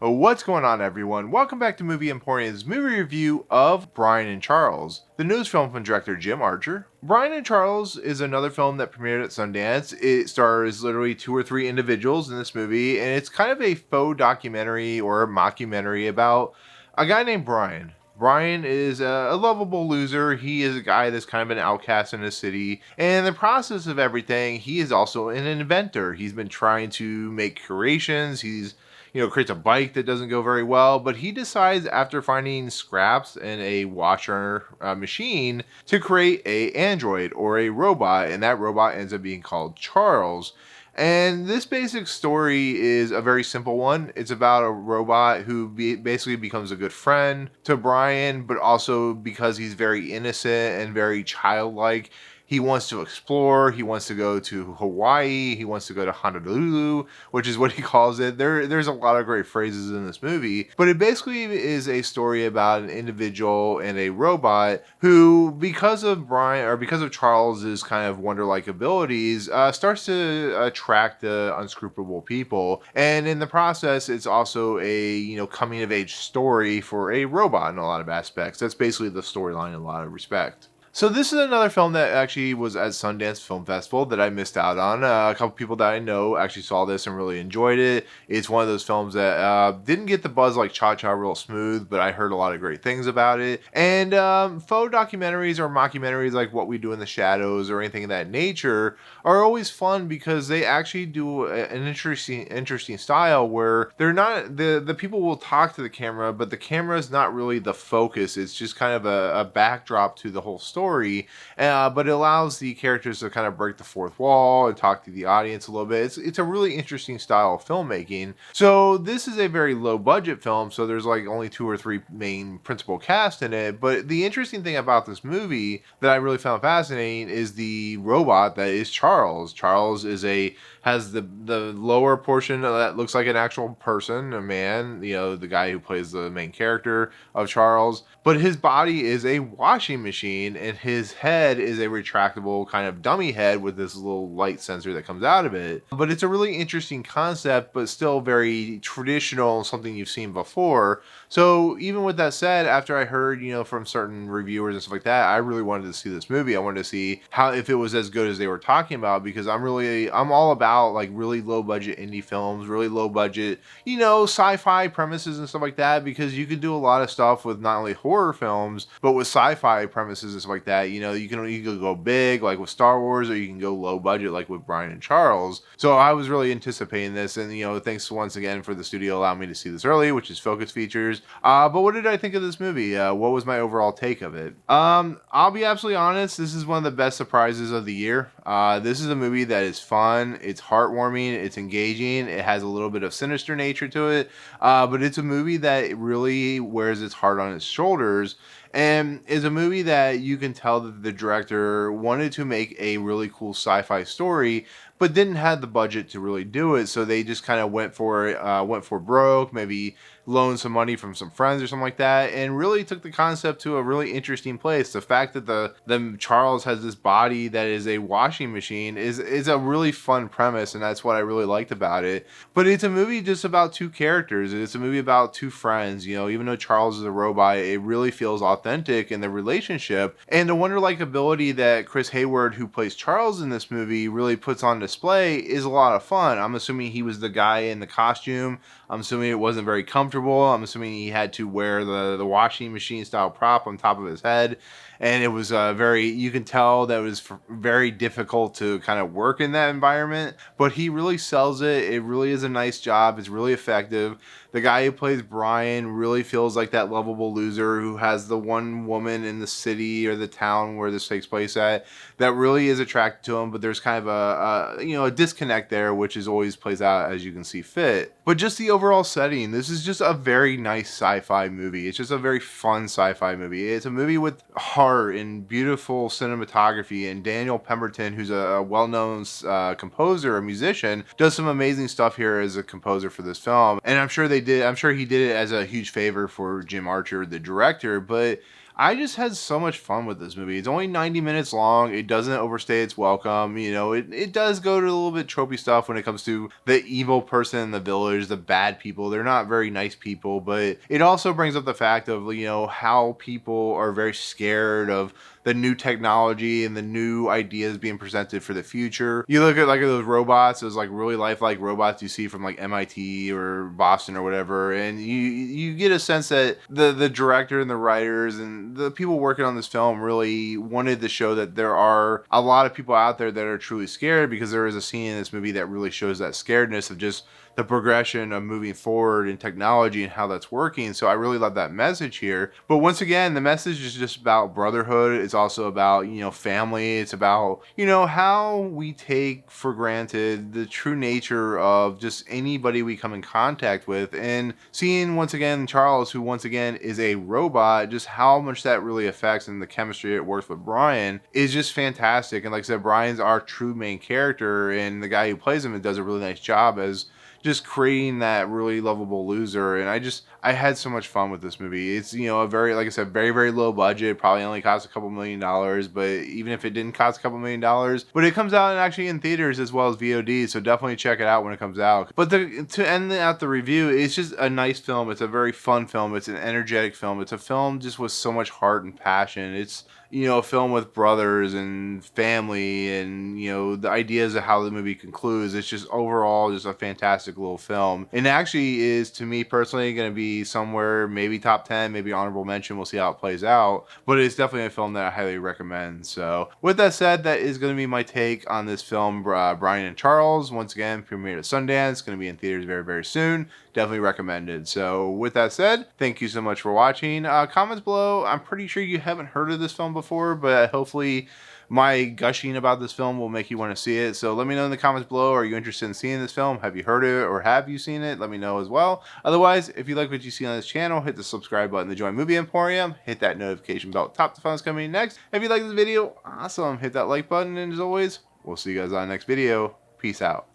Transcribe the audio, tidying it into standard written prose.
What's going on, everyone? Welcome back to Movie Emporium's movie review of Brian and Charles, the newest film from director Jim Archer. Brian and Charles is another film that premiered at Sundance. It stars literally 2 or 3 individuals in this movie, and it's kind of a faux documentary or a mockumentary about a guy named Brian. Brian is a lovable loser. He is a guy that's kind of an outcast in his city. And in the process of everything, he is also an inventor. He's been trying to make creations. He's creates a bike that doesn't go very well, but he decides after finding scraps in a washer machine to create a android or a robot, and that robot ends up being called Charles. And this basic story is a very simple one. It's about a robot who basically becomes a good friend to Brian, but also because he's very innocent and very childlike, he wants to explore. He wants to go to Hawaii. He wants to go to Honolulu, which is what he calls it. There's a lot of great phrases in this movie, but it basically is a story about an individual and a robot who, because of Brian or because of Charles's kind of wonder-like abilities, starts to attract the unscrupulous people. And in the process, it's also a coming-of-age story for a robot in a lot of aspects. That's basically the storyline in a lot of respect. So this is another film that actually was at Sundance Film Festival that I missed out on. A couple people that I know actually saw this and really enjoyed it. It's one of those films that didn't get the buzz like Cha Cha Real Smooth, but I heard a lot of great things about it. And faux documentaries or mockumentaries like What We Do in the Shadows or anything of that nature are always fun because they actually do an interesting style where they're not, the people will talk to the camera, but the camera is not really the focus. It's just kind of a backdrop to the whole story. But it allows the characters to kind of break the fourth wall and talk to the audience a little bit. It's a really interesting style of filmmaking. So this is a very low budget film, so there's like only 2 or 3 main principal cast in it. But the interesting thing about this movie that I really found fascinating is the robot that is Charles. Charles has the lower portion that looks like an actual person, a man, the guy who plays the main character of Charles, but his body is a washing machine and his head is a retractable kind of dummy head with this little light sensor that comes out of it. But it's a really interesting concept, but still very traditional, something you've seen before. So even with that said, after I heard, from certain reviewers and stuff like that, I really wanted to see this movie. I wanted to see if it was as good as they were talking about, because I'm all about like really low budget indie films, really low budget, sci-fi premises and stuff like that, because you can do a lot of stuff with not only horror films, but with sci-fi premises and stuff like that. You can go big like with Star Wars, or you can go low budget like with Brian and Charles. So I was really anticipating this, and thanks once again for the studio allowing me to see this early, which is Focus Features. But what did I think of this movie? What was my overall take of it? I'll be absolutely honest, this is one of the best surprises of the year. This is a movie that is fun, it's heartwarming, it's engaging, it has a little bit of sinister nature to it, but it's a movie that really wears its heart on its shoulders, and is a movie that you can tell that the director wanted to make a really cool sci-fi story, but didn't have the budget to really do it. So they just kind of went for broke, maybe loaned some money from some friends or something like that, and really took the concept to a really interesting place. The fact that the Charles has this body that is a washing machine is a really fun premise, and that's what I really liked about it. But it's a movie just about 2 characters. It's a movie about 2 friends. Even though Charles is a robot, it really feels authentic in the relationship, and the wonder-like ability that Chris Hayward, who plays Charles in this movie, really puts on display is a lot of fun. I'm assuming he was the guy in the costume. I'm assuming it wasn't very comfortable. I'm assuming he had to wear the washing machine style prop on top of his head. And it was you can tell that it was very difficult to kind of work in that environment, but he really sells it. It really is a nice job. It's really effective. The guy who plays Brian really feels like that lovable loser who has the one woman in the city or the town where this takes place at that really is attracted to him, but there's kind of a disconnect there, which is always plays out as you can see fit. But just the overall setting, this is just a very nice sci-fi movie. It's just a very fun sci-fi movie. It's a movie with heart and beautiful cinematography, and Daniel Pemberton, who's a well-known composer, a musician, does some amazing stuff here as a composer for this film. And I'm sure he did it as a huge favor for Jim Archer, the director, but I just had so much fun with this movie. It's only 90 minutes long. It doesn't overstay its welcome. You know, it does go to a little bit tropey stuff when it comes to the evil person in the village, the bad people. They're not very nice people, but it also brings up the fact of, you know, how people are very scared of the new technology and the new ideas being presented for the future. You look at like those robots, those like really lifelike robots you see from like MIT or Boston or whatever, and you get a sense that the director and the writers and the people working on this film really wanted to show that there are a lot of people out there that are truly scared, because there is a scene in this movie that really shows that scaredness of just the progression of moving forward in technology and how that's working. So I really love that message here. But once again, the message is just about brotherhood. It's also about, you know, family. It's about, you know, how we take for granted the true nature of just anybody we come in contact with. And seeing once again Charles, who once again is a robot, just how much that really affects, and the chemistry it works with Brian is just fantastic. And like I said, Brian's our true main character, and the guy who plays him does a really nice job as just creating that really lovable loser. And I had so much fun with this movie. It's, you know, a very, like I said, very, very low budget, probably only cost a couple $1,000,000, but even if it didn't cost a couple $1,000,000, but it comes out and actually in theaters as well as VOD, so definitely check it out when it comes out. But to end out the review, it's just a nice film. It's a very fun film. It's an energetic film. It's a film just with so much heart and passion. It's, you know, a film with brothers and family, and, you know, the ideas of how the movie concludes. It's just overall just a fantastic little film, and actually is, to me personally, going to be somewhere maybe top 10, maybe honorable mention. We'll see how it plays out, but it's definitely a film that I highly recommend. So with that said, that is going to be my take on this film, Brian and Charles. Once again, premiered at Sundance, going to be in theaters very, very soon. Definitely recommended. So with that said, thank you so much for watching. Comments below. I'm pretty sure you haven't heard of this film before, but hopefully my gushing about this film will make you want to see it. So let me know in the comments below. Are you interested in seeing this film? Have you heard of it, or have you seen it? Let me know as well. Otherwise, if you like what you see on this channel, hit the subscribe button to join Movie Emporium. Hit that notification bell top to find what's coming next. If you like this video, awesome. Hit that like button, and as always, we'll see you guys on the next video. Peace out.